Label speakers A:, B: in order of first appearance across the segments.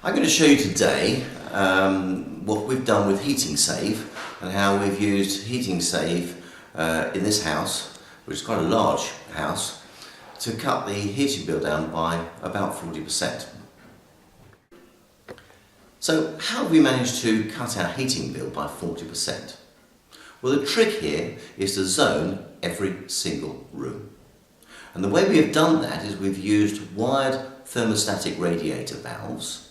A: I'm going to show you today what we've done with HeatingSave and how we've used HeatingSave in this house, which is quite a large house, to cut the heating bill down by about 40%. So how have we managed to cut our heating bill by 40%? Well, the trick here is to zone every single room. And the way we have done that is we've used wired thermostatic radiator valves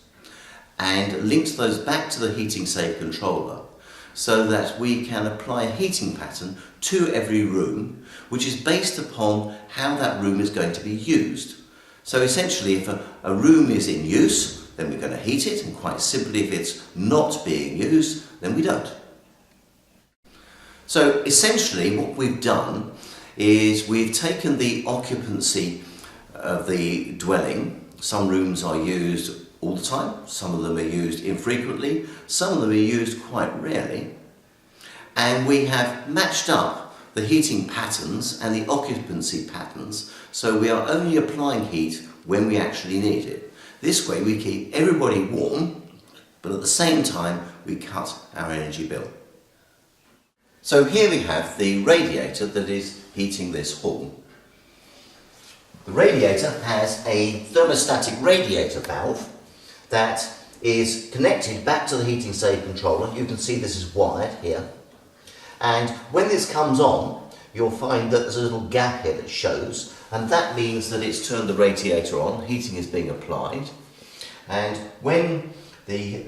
A: and linked those back to the HeatingSave controller so that we can apply a heating pattern to every room, which is based upon how that room is going to be used. So essentially, if a room is in use, then we're going to heat it, and quite simply, if it's not being used, then we don't. So essentially what we've done is we've taken the occupancy of the dwelling. Some rooms are used all the time, some of them are used infrequently, some of them are used quite rarely, and we have matched up the heating patterns and the occupancy patterns so we are only applying heat when we actually need it. This way we keep everybody warm, but at the same time we cut our energy bill. So here we have the radiator that is heating this hall. The radiator has a thermostatic radiator valve that is connected back to the HeatingSave controller. You can see this is wired here. And when this comes on, you'll find that there's a little gap here that shows, and that means that it's turned the radiator on, heating is being applied. And when the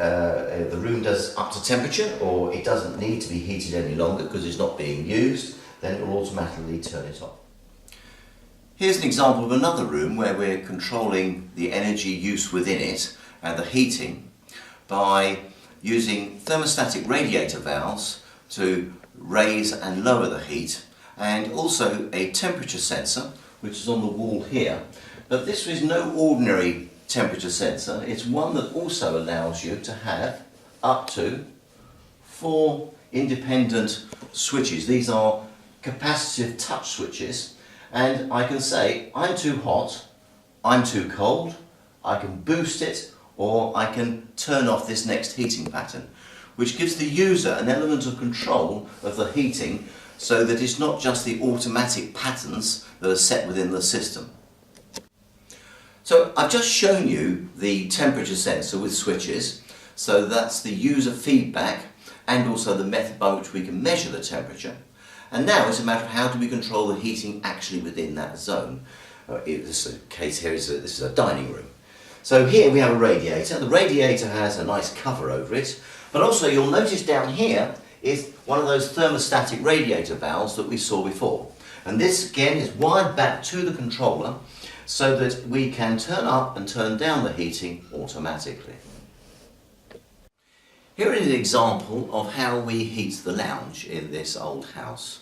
A: room does up to temperature, or it doesn't need to be heated any longer because it's not being used, then it will automatically turn it off. Here's an example of another room where we're controlling the energy use within it and the heating by using thermostatic radiator valves to raise and lower the heat, and also a temperature sensor which is on the wall here. But this is no ordinary temperature sensor, it's one that also allows you to have up to 4 independent switches. These are capacitive touch switches, and I can say I'm too hot, I'm too cold, I can boost it, or I can turn off this next heating pattern, which gives the user an element of control of the heating so that it's not just the automatic patterns that are set within the system. So I've just shown you the temperature sensor with switches, so that's the user feedback and also the method by which we can measure the temperature. And now it's a matter of how do we control the heating actually within that zone. This case here is this is a dining room. So here we have a radiator. The radiator has a nice cover over it, but also you'll notice down here is one of those thermostatic radiator valves that we saw before. And this again is wired back to the controller so that we can turn up and turn down the heating automatically. Here is an example of how we heat the lounge in this old house.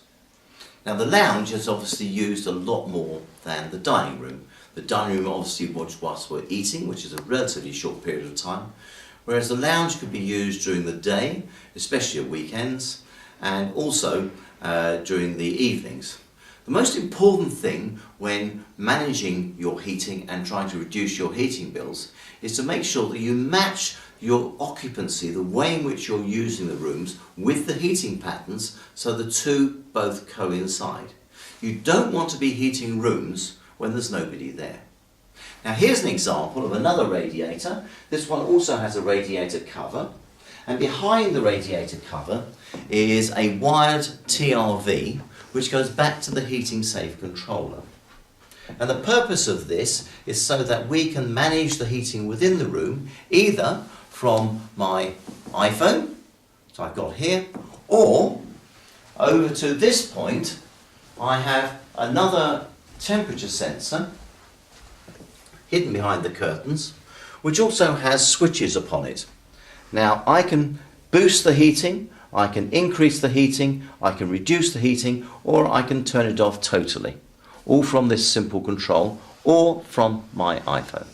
A: Now the lounge is obviously used a lot more than the dining room. The dining room obviously was whilst we're eating, which is a relatively short period of time, whereas the lounge could be used during the day, especially at weekends, and also during the evenings. The most important thing when managing your heating and trying to reduce your heating bills is to make sure that you match your occupancy, the way in which you're using the rooms, with the heating patterns so the two both coincide. You don't want to be heating rooms when there's nobody there. Now here's an example of another radiator. This one also has a radiator cover, and behind the radiator cover is a wired TRV which goes back to the HeatingSave controller. And the purpose of this is so that we can manage the heating within the room either from my iPhone, so I've got here, or over to this point I have another temperature sensor hidden behind the curtains, which also has switches upon it. Now I can boost the heating, I can increase the heating, I can reduce the heating, or I can turn it off totally, all from this simple control or from my iPhone.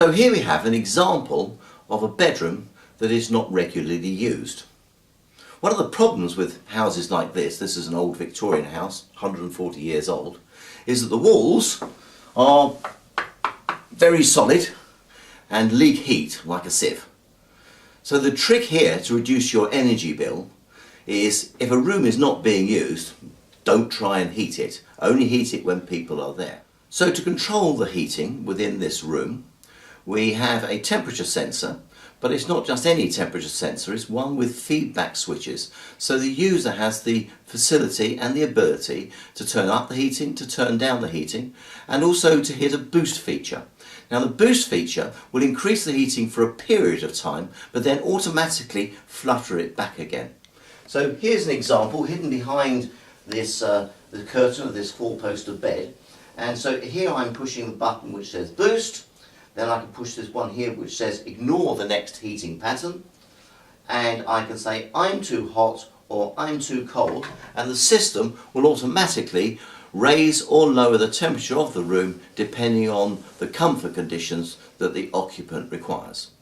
A: So here we have an example of a bedroom that is not regularly used. One of the problems with houses like this is an old Victorian house, 140 years old, is that the walls are very solid and leak heat like a sieve. So the trick here to reduce your energy bill is, if a room is not being used, don't try and heat it. Only heat it when people are there. So to control the heating within this room, we have a temperature sensor, but it's not just any temperature sensor, it's one with feedback switches. So the user has the facility and the ability to turn up the heating, to turn down the heating, and also to hit a boost feature. Now the boost feature will increase the heating for a period of time, but then automatically flutter it back again. So here's an example hidden behind this the curtain of this 4-poster bed. And so here I'm pushing the button which says boost. Then I can push this one here which says ignore the next heating pattern, and I can say I'm too hot or I'm too cold, and the system will automatically raise or lower the temperature of the room depending on the comfort conditions that the occupant requires.